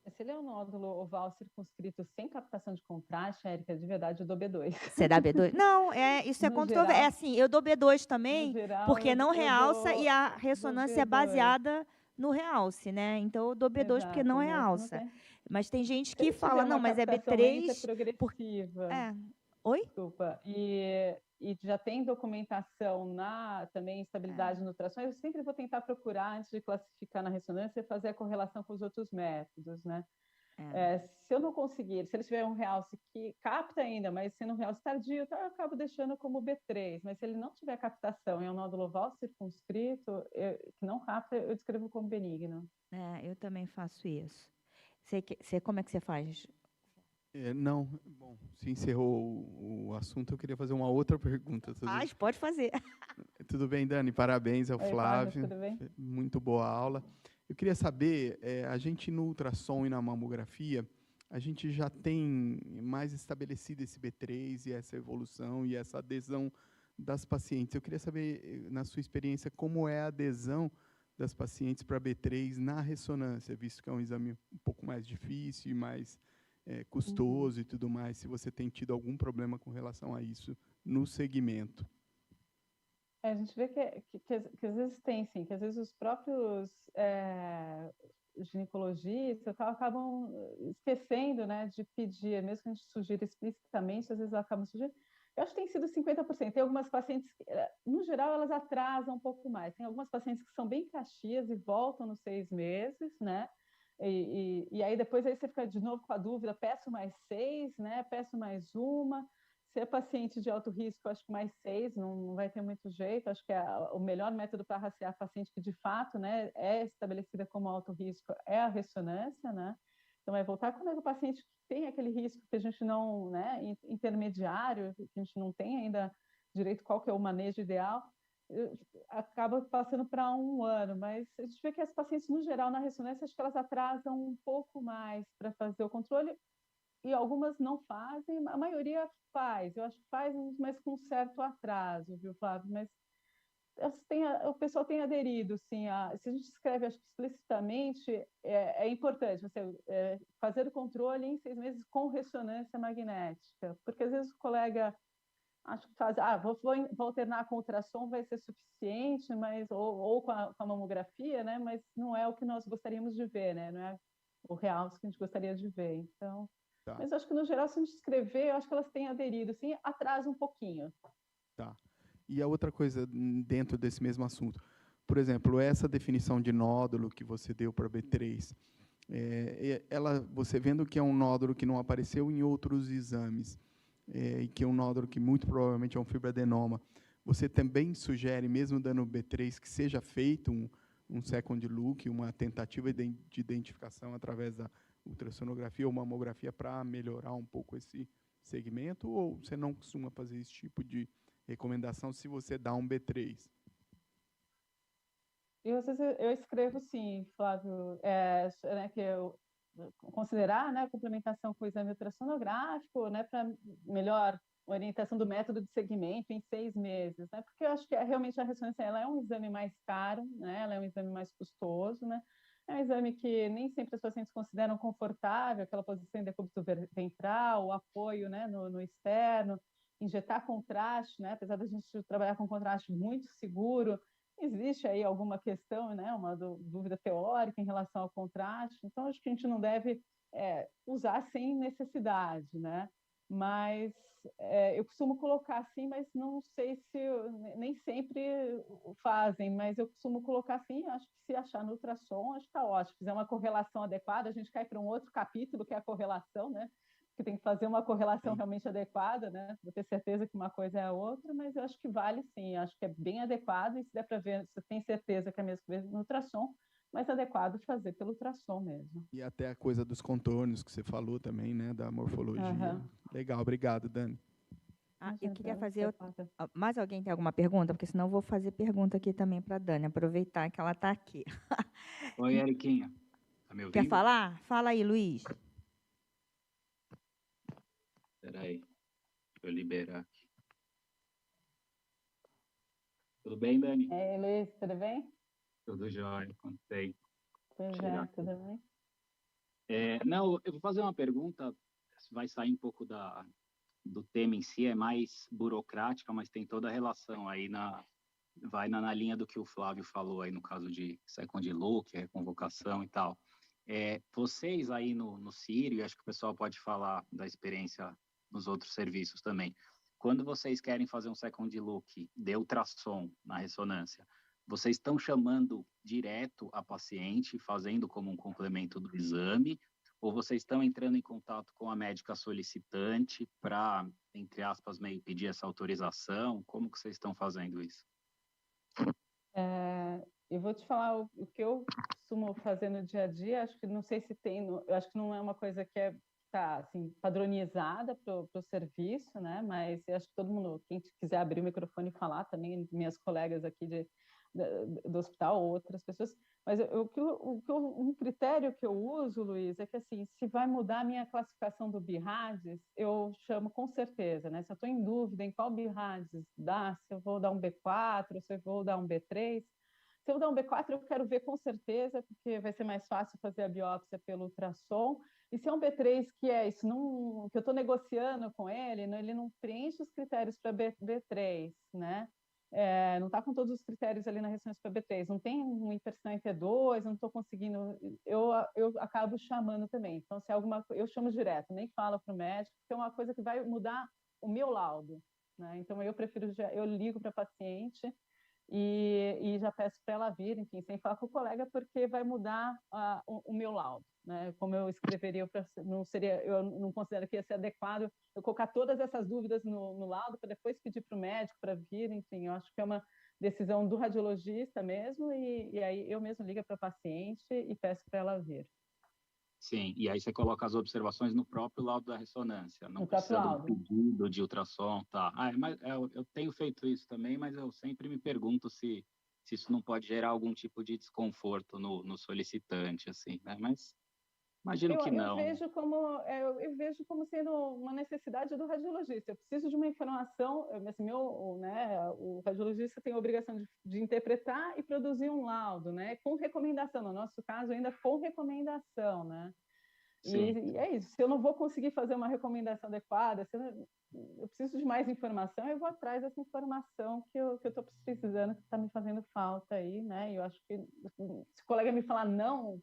Se ele é um nódulo oval circunscrito sem captação de contraste, Érica, de verdade, eu dou B2. Você dá B2? Não, isso é No controverso. É geral, assim, eu dou B2 no também, geral, porque não eu realça e a dou ressonância é B2. baseada no realce, né? Então, eu dou B2 porque Exato, não o resto não realça. tem. Mas tem gente Se que ele fala, tiver não, uma mas é captação lenta, B3, progressiva, é. Oi? desculpa, e já tem documentação também estabilidade no ultrassom, eu sempre vou tentar procurar, antes de classificar na ressonância, fazer a correlação com os outros métodos, né? Se eu não conseguir, se ele tiver um realce que capta ainda, mas sendo um realce tardio, então eu acabo deixando como B3. Mas se ele não tiver captação e é um nódulo oval circunscrito, que não capta, eu descrevo como benigno. Eu também faço isso. Como é que você faz? Não, bom, se encerrou o assunto, eu queria fazer uma outra pergunta. Pode fazer. Tudo bem, Dani? Parabéns ao Oi, Flávio. tudo bem? Muito boa aula. Eu queria saber, a gente no ultrassom e na mamografia, a gente já tem mais estabelecido esse B3 e essa evolução e essa adesão das pacientes. Eu queria saber, na sua experiência, como é a adesão das pacientes para B3 na ressonância, visto que é um exame um pouco mais difícil e mais custoso e tudo mais, se você tem tido algum problema com relação a isso no segmento. A gente vê que às vezes tem, sim, que às vezes os próprios ginecologistas acabam esquecendo, né, de pedir, mesmo que a gente sugira explicitamente, às vezes acabam sugerindo. Eu acho que tem sido 50%. Tem algumas pacientes que, no geral, elas atrasam um pouco mais. Tem algumas pacientes que são bem caxias e voltam nos 6 meses, né? E aí depois aí você fica de novo com a dúvida, peço mais 6, né? Peço mais uma. Se é paciente de alto risco, acho que mais 6, não vai ter muito jeito. Acho que o melhor método para rastrear a paciente que, de fato, né, é estabelecida como alto risco é a ressonância, né? Então, é voltar quando é o paciente tem aquele risco que a gente não, né, intermediário, que a gente não tem ainda direito qual que é o manejo ideal, acaba passando para 1 ano, mas a gente vê que as pacientes, no geral, na ressonância, acho que elas atrasam um pouco mais para fazer o controle, e algumas não fazem, a maioria faz, eu acho que faz, mas com certo atraso, viu, Flávio? Mas o pessoal tem aderido, sim. Se a gente escreve, acho que explicitamente, é importante você fazer o controle em 6 meses com ressonância magnética, porque às vezes o colega acho que faz, vou alternar com ultrassom, vai ser suficiente, mas ou com a mamografia, né? Mas não é o que nós gostaríamos de ver, né? Não é o real que a gente gostaria de ver. Então, Tá. Mas acho que no geral, se a gente escrever, eu acho que elas têm aderido, sim, atrasa um pouquinho. Tá. E a outra coisa dentro desse mesmo assunto, por exemplo, essa definição de nódulo que você deu para B3, você vendo que é um nódulo que não apareceu em outros exames, e que é um nódulo que muito provavelmente é um fibroadenoma, você também sugere, mesmo dando B3, que seja feito um second look, uma tentativa de identificação através da ultrassonografia ou mamografia para melhorar um pouco esse segmento, ou você não costuma fazer esse tipo de recomendação se você dá um B3? Eu escrevo sim, Flávio, né, que eu considerar, né, a complementação com o exame ultrassonográfico, né, para melhor orientação do método de segmento em 6 meses, né, porque eu acho que realmente a ressonância ela é um exame mais caro, né, ela é um exame mais custoso, né, é um exame que nem sempre as pacientes consideram confortável, aquela posição em decúbito ventral, o apoio, né, no externo, injetar contraste, né, apesar da gente trabalhar com contraste muito seguro, existe aí alguma questão, né, uma dúvida teórica em relação ao contraste, então acho que a gente não deve usar sem necessidade, né? Mas eu costumo colocar assim, mas não sei se nem sempre fazem, mas eu costumo colocar assim, acho que se achar no ultrassom, acho que está ótimo. Se fizer uma correlação adequada, a gente cai para um outro capítulo, que é a correlação, né? Que tem que fazer uma correlação realmente adequada, né? Para ter certeza que uma coisa é a outra, mas eu acho que vale sim, acho que é bem adequado, e se der para ver, você tem certeza que é a mesma coisa no ultrassom, mais adequado fazer pelo ultrassom mesmo. E até a coisa dos contornos que você falou também, né, da morfologia. Legal, obrigado, Dani. Eu queria fazer... Mais alguém tem alguma pergunta? Porque senão eu vou fazer pergunta aqui também para a Dani, aproveitar que ela está aqui. Oi, Eriquinha. Tá me ouvindo? Quer falar? Fala aí, Luiz. Espera aí, deixa eu liberar aqui. Tudo bem, Dani? Ei, Luiz, tudo bem? Tudo jóia, contei. Tudo bem. Não, eu vou fazer uma pergunta, vai sair um pouco do tema em si, é mais burocrática, mas tem toda a relação aí vai na linha do que o Flávio falou aí no caso de second look, reconvocação e tal. Vocês aí no Sírio, acho que o pessoal pode falar da experiência nos outros serviços também. Quando vocês querem fazer um second look de ultrassom na ressonância, vocês estão chamando direto a paciente, fazendo como um complemento do exame, ou vocês estão entrando em contato com a médica solicitante para, entre aspas, meio pedir essa autorização? Como que vocês estão fazendo isso? Eu vou te falar o que eu costumo fazer no dia a dia, acho que não sei se tem, eu acho que não é uma coisa que tá assim, padronizada para o serviço, né? Mas eu acho que todo mundo, quem quiser abrir o microfone e falar também, minhas colegas aqui do hospital ou outras pessoas, mas um critério que eu uso, Luiz, é que assim, se vai mudar a minha classificação do BIRADS, eu chamo com certeza, né? Se eu estou em dúvida em qual BIRADS dá, se eu vou dar um B4, se eu vou dar um B3, se eu dar um B4, eu quero ver com certeza, porque vai ser mais fácil fazer a biópsia pelo ultrassom. E se é um B3 que é isso, que eu estou negociando com ele, ele não preenche os critérios para B3, né? Não está com todos os critérios ali na ressonância para B3, não tem um hipertensão em T2, não estou conseguindo, eu acabo chamando também. Então, se é eu chamo direto, nem falo para o médico, porque é uma coisa que vai mudar o meu laudo, né? Então, eu ligo para a paciente e já peço para ela vir, enfim, sem falar com o colega, porque vai mudar o meu laudo, né? Como eu escreveria, eu não considero que ia ser adequado eu colocar todas essas dúvidas no laudo para depois pedir para o médico para vir, enfim, eu acho que é uma decisão do radiologista mesmo, e aí eu mesmo ligo para a paciente e peço para ela vir. Sim, e aí você coloca as observações no próprio laudo da ressonância, não No precisa próprio do pedido de ultrassom, tá? Mas eu tenho feito isso também, mas eu sempre me pergunto se isso não pode gerar algum tipo de desconforto no solicitante, assim, né? Mas imagino que não. Eu vejo como sendo uma necessidade do radiologista. Eu preciso de uma informação, assim, o radiologista tem a obrigação de interpretar e produzir um laudo, né? Com recomendação, no nosso caso, ainda com recomendação, né? E é isso. Se eu não vou conseguir fazer uma recomendação adequada, eu preciso de mais informação, eu vou atrás dessa informação que eu estou precisando, que está me fazendo falta aí, né? E eu acho que se o colega me falar não,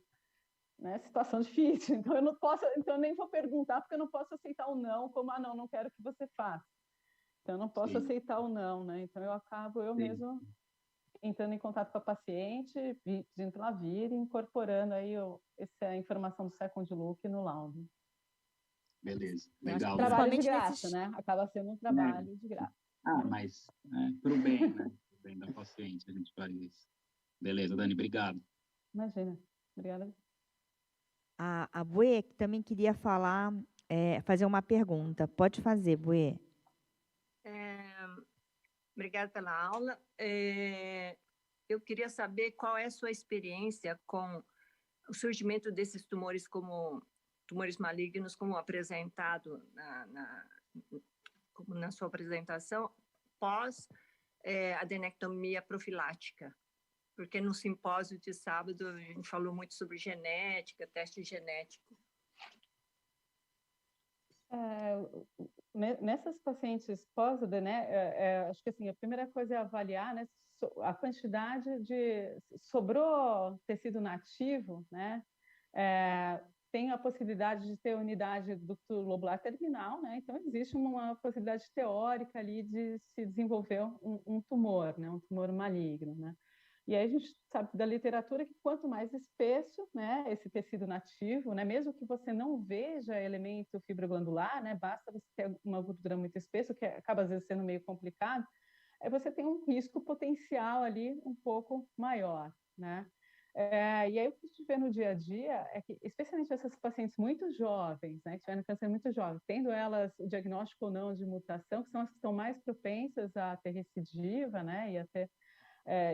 né, situação difícil, então eu nem vou perguntar, porque eu não posso aceitar o não, como, não quero que você faça. Então, eu não posso aceitar o não, né? Então, eu acabo mesmo entrando em contato com a paciente, pedindo para ela vir, e incorporando aí essa informação do second look no laudo. Beleza, legal. Trabalho de graça, né? Acaba sendo um trabalho de graça. Mas para o bem, né? Para o bem da paciente, a gente faz isso. Beleza, Dani, obrigado. Imagina, obrigada. A Buê também queria fazer uma pergunta. Pode fazer, Buê. Obrigada pela aula. Eu queria saber qual é a sua experiência com o surgimento desses tumores como tumores malignos, como apresentado na sua apresentação, pós adenectomia profilática. Porque no simpósio de sábado a gente falou muito sobre genética, teste genético. Nessas pacientes pós-adenectomia, acho que assim, a primeira coisa é avaliar, né, a quantidade de... Sobrou tecido nativo, né? Tem a possibilidade de ter unidade do ducto lobular terminal, né? Então, existe uma possibilidade teórica ali de se desenvolver um tumor, né? Um tumor maligno, né? E aí a gente sabe da literatura que quanto mais espesso, né, esse tecido nativo, né, mesmo que você não veja elemento fibroglandular, né, basta você ter uma gordura muito espessa, que acaba às vezes sendo meio complicado, aí você tem um risco potencial ali um pouco maior, né? E aí o que a gente vê no dia a dia é que, especialmente essas pacientes muito jovens, né, que tiveram câncer muito jovem, tendo elas o diagnóstico ou não de mutação, que são as que estão mais propensas a ter recidiva, né, e a ter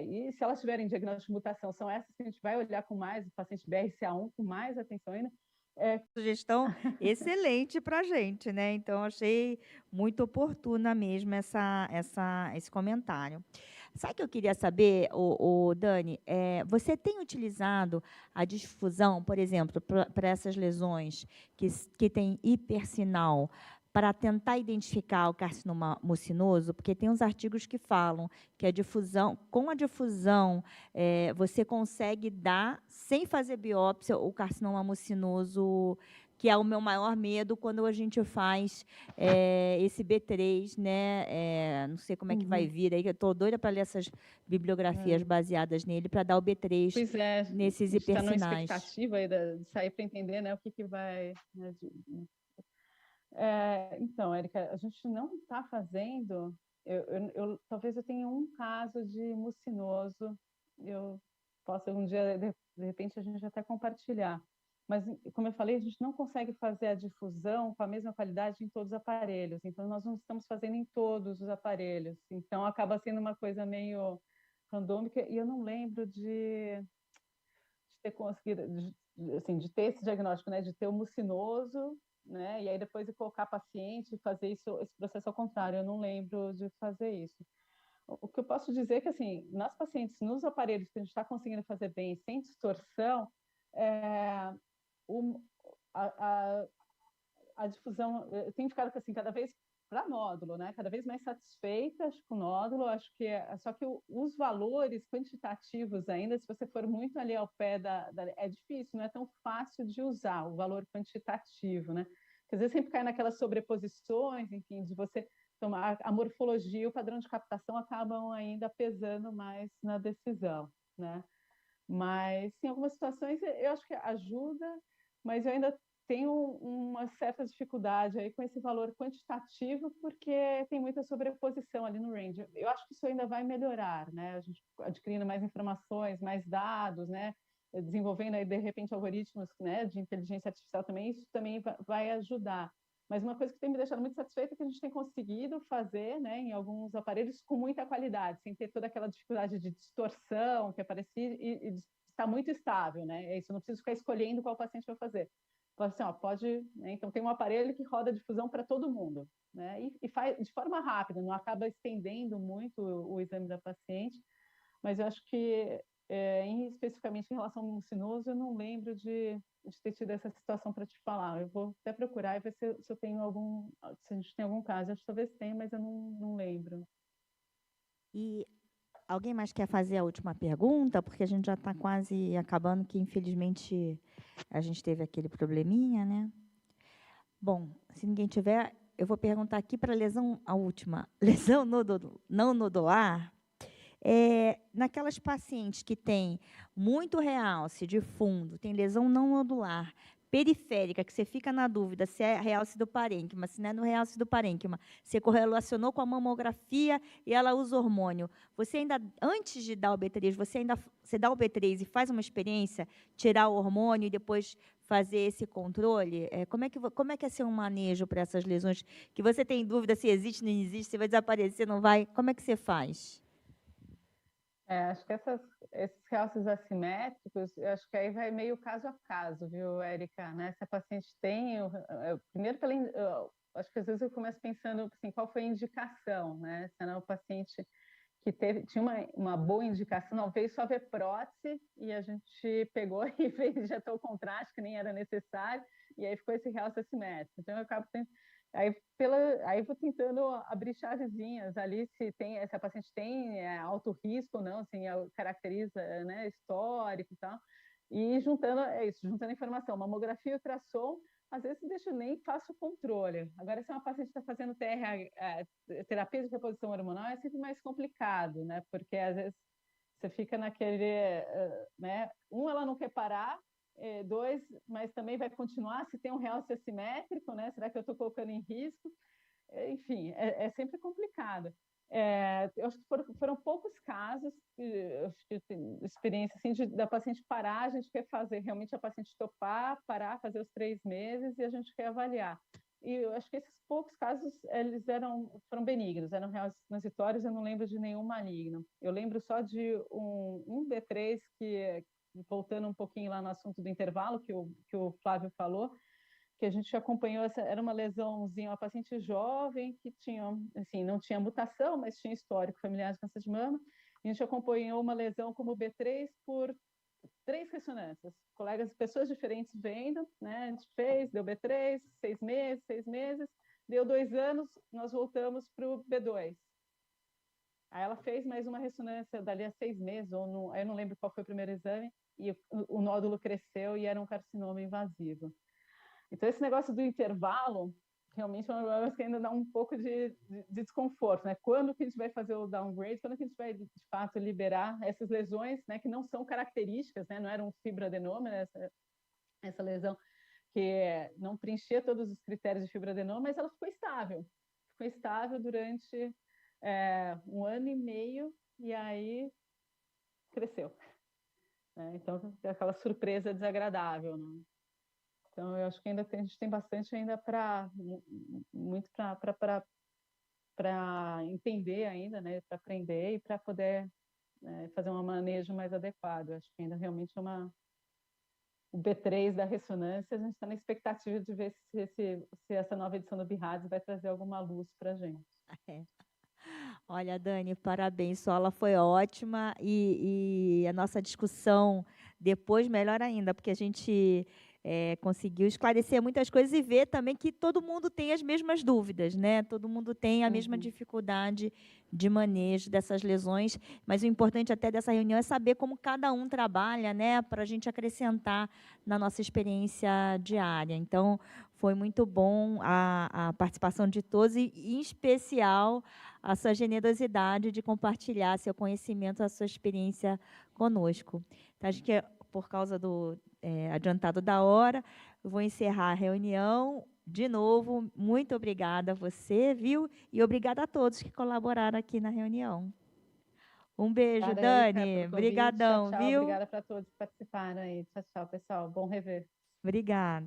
e se elas tiverem diagnóstico de mutação, são essas que a gente vai olhar com mais, o paciente BRCA1 com mais atenção ainda. Sugestão excelente para a gente, né? Então, achei muito oportuna mesmo esse comentário. Sabe o que eu queria saber, Dani? Você tem utilizado a difusão, por exemplo, para essas lesões que têm hipersinal, para tentar identificar o carcinoma mucinoso? Porque tem uns artigos que falam que com a difusão, você consegue dar, sem fazer biópsia, o carcinoma mucinoso, que é o meu maior medo quando a gente faz esse B3, né? Não sei como é que vai vir aí, que eu estou doida para ler essas bibliografias baseadas nele, para dar o B3 nesses hipersinais. Está numa expectativa aí de sair para entender, né, o que vai... Né, então, Érica, a gente não está fazendo... talvez eu tenha um caso de mucinoso, eu posso um dia, de repente, a gente até compartilhar. Mas, como eu falei, a gente não consegue fazer a difusão com a mesma qualidade em todos os aparelhos. Então, nós não estamos fazendo em todos os aparelhos. Então, acaba sendo uma coisa meio randômica. E eu não lembro de ter conseguido, assim, de ter esse diagnóstico, né, de ter o mucinoso, né, e aí depois de colocar paciente e fazer isso, esse processo ao contrário. Eu não lembro de fazer isso. O que eu posso dizer é que, assim, nas pacientes, nos aparelhos que a gente está conseguindo fazer bem, sem distorção, a difusão, eu tenho ficado assim, cada vez para nódulo, né? Cada vez mais satisfeita com o nódulo. Acho que só que os valores quantitativos ainda, se você for muito ali ao pé é difícil, não é tão fácil de usar o valor quantitativo, né? Porque às vezes sempre cai naquelas sobreposições, enfim, de você tomar a morfologia e o padrão de captação acabam ainda pesando mais na decisão, né? Mas, em algumas situações, eu acho que ajuda, mas eu ainda tenho uma certa dificuldade aí com esse valor quantitativo, porque tem muita sobreposição ali no range. Eu acho que isso ainda vai melhorar, né? A gente adquirindo mais informações, mais dados, né? Desenvolvendo aí, de repente, algoritmos, né, de inteligência artificial também, isso também vai ajudar. Mas uma coisa que tem me deixado muito satisfeita é que a gente tem conseguido fazer, né, em alguns aparelhos com muita qualidade, sem ter toda aquela dificuldade de distorção que aparecia e está muito estável, né? É isso, eu não preciso ficar escolhendo qual paciente vai fazer. Assim, pode, né, então tem um aparelho que roda difusão para todo mundo, né? E faz de forma rápida, não acaba estendendo muito o exame da paciente, mas eu acho que especificamente em relação ao mucinoso, eu não lembro de ter tido essa situação para te falar. Eu vou até procurar e ver se eu tenho se a gente tem algum caso. Acho que talvez tenha, mas eu não lembro. E alguém mais quer fazer a última pergunta? Porque a gente já está quase acabando, que infelizmente a gente teve aquele probleminha, né? Bom, se ninguém tiver, eu vou perguntar aqui para a última. Lesão não nodular. Naquelas pacientes que têm muito realce de fundo, tem lesão não nodular, periférica, que você fica na dúvida se é realce do parênquima, se não é no realce do parênquima, você correlacionou com a mamografia e ela usa hormônio. Você ainda, antes de dar o B3, você dá o B3 e faz uma experiência, tirar o hormônio e depois fazer esse controle? Como é que é seu manejo para essas lesões que você tem dúvida se existe, não existe, se vai desaparecer, não vai? Como é que você faz? Acho que esses realces assimétricos, eu acho que aí vai meio caso a caso, viu, Érica? Né? Se a paciente tem... primeiro, acho que às vezes eu começo pensando assim, qual foi a indicação, né? Se era o paciente que tinha uma boa indicação, não veio só ver prótese, e a gente pegou e injetou o contraste, que nem era necessário, e aí ficou esse realce assimétrico. Então, eu acabo tendo... Aí vou tentando abrir chavezinhas ali, se a paciente tem alto risco ou não, assim, caracteriza, né, histórico e tal, e juntando informação, mamografia e ultrassom, às vezes nem faço o controle. Agora, se uma paciente está fazendo terapia de reposição hormonal, é sempre mais complicado, né, porque às vezes você fica naquele, né, ela não quer parar, dois, mas também vai continuar, se tem um realce assimétrico, né, será que eu estou colocando em risco? Enfim, é sempre complicado. Eu acho que foram poucos casos, experiência assim, da paciente parar, a gente quer fazer realmente a paciente topar, parar, fazer os 3 meses e a gente quer avaliar. E eu acho que esses poucos casos eles foram benignos, eram realmente transitórios, eu não lembro de nenhum maligno. Eu lembro só de um B3 que, voltando um pouquinho lá no assunto do intervalo que o Flávio falou, que a gente acompanhou, era uma lesãozinha, uma paciente jovem que tinha, assim, não tinha mutação, mas tinha histórico familiar de câncer de mama. A gente acompanhou uma lesão como B3 por 3 ressonâncias. Colegas, pessoas diferentes vendo, né? A gente fez, deu B3, 6 meses, deu 2 anos, nós voltamos para o B2. Aí ela fez mais uma ressonância dali a 6 meses, aí eu não lembro qual foi o primeiro exame, e o nódulo cresceu e era um carcinoma invasivo. Então, esse negócio do intervalo, realmente é um negócio que ainda dá um pouco de desconforto, né? Quando que a gente vai fazer o downgrade? Quando que a gente vai, de fato, liberar essas lesões, né? Que não são características, né? Não era um fibroadenoma, né? Essa lesão que não preenchia todos os critérios de fibroadenoma, mas ela ficou estável. Ficou estável durante 1 ano e meio e aí cresceu. Né? Então, aquela surpresa desagradável, né? Então, eu acho que ainda a gente tem bastante ainda muito para entender ainda, né? Para aprender e para poder fazer um manejo mais adequado. Eu acho que ainda realmente o B3 da ressonância, a gente está na expectativa de ver se essa nova edição do BIRADS vai trazer alguma luz para a gente. Olha, Dani, parabéns, sua aula foi ótima e a nossa discussão depois melhor ainda, porque a gente conseguiu esclarecer muitas coisas e ver também que todo mundo tem as mesmas dúvidas, né? Todo mundo tem a mesma dificuldade de manejo dessas lesões, mas o importante até dessa reunião é saber como cada um trabalha, né? Para a gente acrescentar na nossa experiência diária. Então, foi muito bom a participação de todos e, em especial, a sua generosidade de compartilhar seu conhecimento, a sua experiência conosco. Então, acho que por causa do adiantado da hora, eu vou encerrar a reunião. De novo, muito obrigada a você, viu? E obrigada a todos que colaboraram aqui na reunião. Um beijo, Dani. Obrigadão, tchau, viu? Obrigada para todos que participaram aí. Tchau, tchau, pessoal. Bom rever. Obrigada.